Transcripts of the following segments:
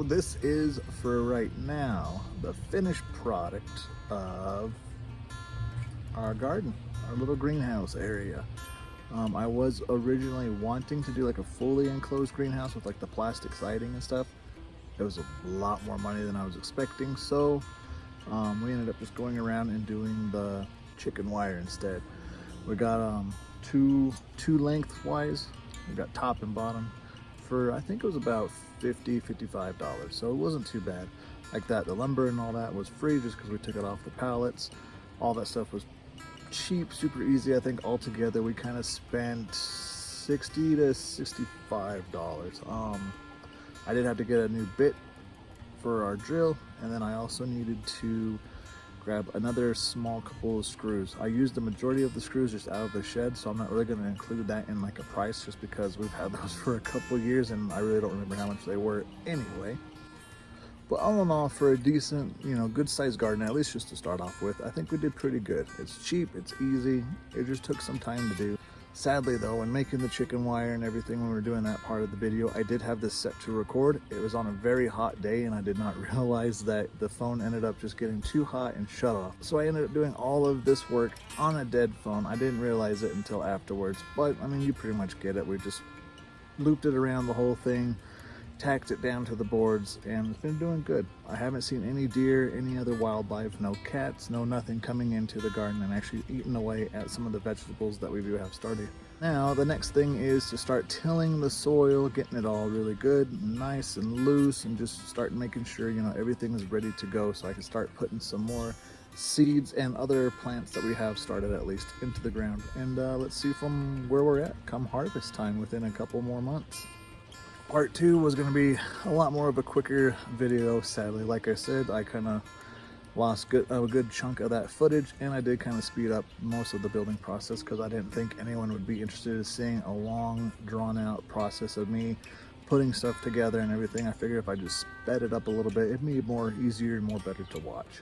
this is, for right now, the finished product of our garden, our little greenhouse area. I was originally wanting to do like a fully enclosed greenhouse with like the plastic siding and stuff. It was a lot more money than I was expecting, so we ended up just going around and doing the chicken wire instead. We got two lengthwise. We got top and bottom for, I think it was about $55, so it wasn't too bad. Like that, the lumber and all that was free just because we took it off the pallets. All that stuff was cheap, super easy. I think altogether we kind of spent $60 to $65. I did have to get a new bit for our drill, and then I also needed to grab another small couple of screws. I used the majority of the screws just out of the shed, so I'm not really going to include that in like a price just because we've had those for a couple years and I really don't remember how much they were anyway. But all in all, for a decent, good sized garden, at least just to start off with, I think we did pretty good. It's cheap, it's easy, it just took some time to do. Sadly though, when making the chicken wire and everything, when we were doing that part of the video, I did have this set to record. It was on a very hot day and I did not realize that the phone ended up just getting too hot and shut off. So I ended up doing all of this work on a dead phone. I didn't realize it until afterwards, but I mean, you pretty much get it. We just looped it around the whole thing, tacked it down to the boards, and it's been doing good. I haven't seen any deer, any other wildlife, no cats, no nothing coming into the garden and actually eating away at some of the vegetables that we do have started. Now the next thing is to start tilling the soil, getting it all really good, nice and loose, and just start making sure everything is ready to go so I can start putting some more seeds and other plants that we have started at least into the ground. And let's see from where we're at come harvest time within a couple more months. Part 2 was going to be a lot more of a quicker video, sadly. Like I said, I kind of lost a good chunk of that footage, and I did kind of speed up most of the building process because I didn't think anyone would be interested in seeing a long, drawn-out process of me putting stuff together and everything. I figured if I just sped it up a little bit, it'd be more easier and more better to watch.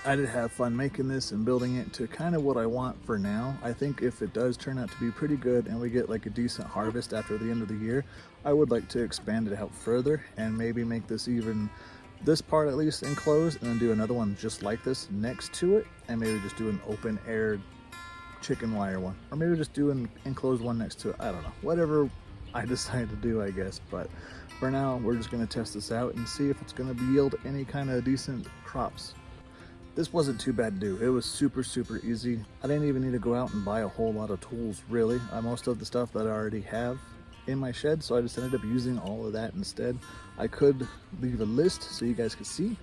I did have fun making this and building it to kind of what I want for now. I think if it does turn out to be pretty good and we get like a decent harvest after the end of the year, I would like to expand it out further and maybe make this part at least enclosed, and then do another one just like this next to it, and maybe just do an open air chicken wire one, or maybe just do an enclosed one next to it. I don't know, whatever I decide to do, I guess. But for now, we're just going to test this out and see if it's going to yield any kind of decent crops. This wasn't too bad to do. It was super easy. I didn't even need to go out and buy a whole lot of tools, really. Most of the stuff that I already have in my shed, so I just ended up using all of that instead. I could leave a list so you guys could see,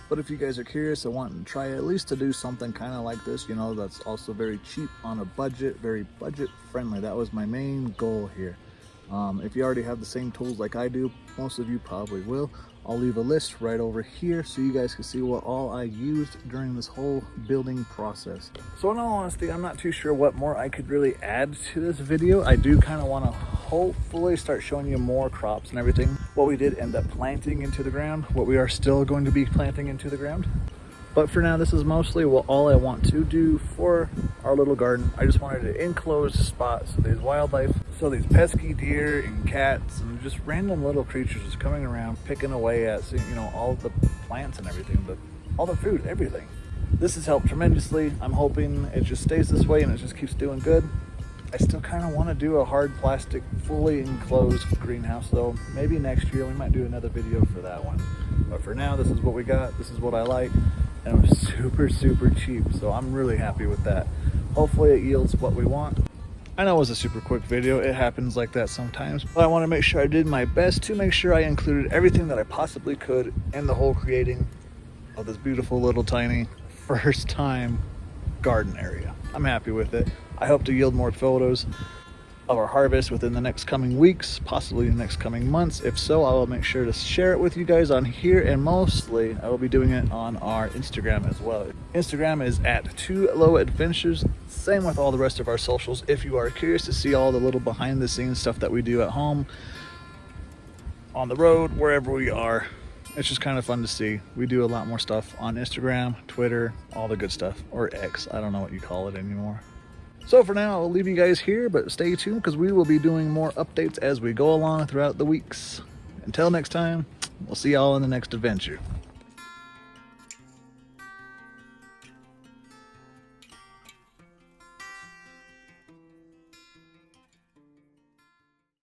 but if you guys are curious and want to try at least to do something kind of like this, that's also very cheap on a budget, very budget friendly. That was my main goal here. If you already have the same tools like I do, most of you probably will. I'll leave a list right over here so you guys can see what all I used during this whole building process. So in all honesty, I'm not too sure what more I could really add to this video. I do kind of want to hopefully start showing you more crops and everything. What we did end up planting into the ground, what we are still going to be planting into the ground. But for now, this is mostly all I want to do for our little garden. I just wanted to enclose the spot so these wildlife, so these pesky deer and cats and just random little creatures just coming around, picking away at, all the plants and everything, all the food, everything. This has helped tremendously. I'm hoping it just stays this way and it just keeps doing good. I still kind of want to do a hard plastic, fully enclosed greenhouse though. Maybe next year we might do another video for that one. But for now, this is what we got. This is what I like. And it was super cheap, so I'm really happy with that. Hopefully it yields what we want. I know it was a super quick video, it happens like that sometimes, but I want to make sure I did my best to make sure I included everything that I possibly could in the whole creating of this beautiful little tiny first time garden area. I'm happy with it. I hope to yield more photos of our harvest within the next coming weeks, possibly the next coming months. If so, I will make sure to share it with you guys on here, and mostly I will be doing it on our Instagram as well. Instagram is at 2LoWadventures. Same with all the rest of our socials. If you are curious to see all the little behind the scenes stuff that we do at home, on the road, wherever we are, it's just kind of fun to see. We do a lot more stuff on Instagram, Twitter, all the good stuff, or X. I don't know what you call it anymore. So for now, I'll leave you guys here, but stay tuned because we will be doing more updates as we go along throughout the weeks. Until next time, We'll see y'all in the next adventure.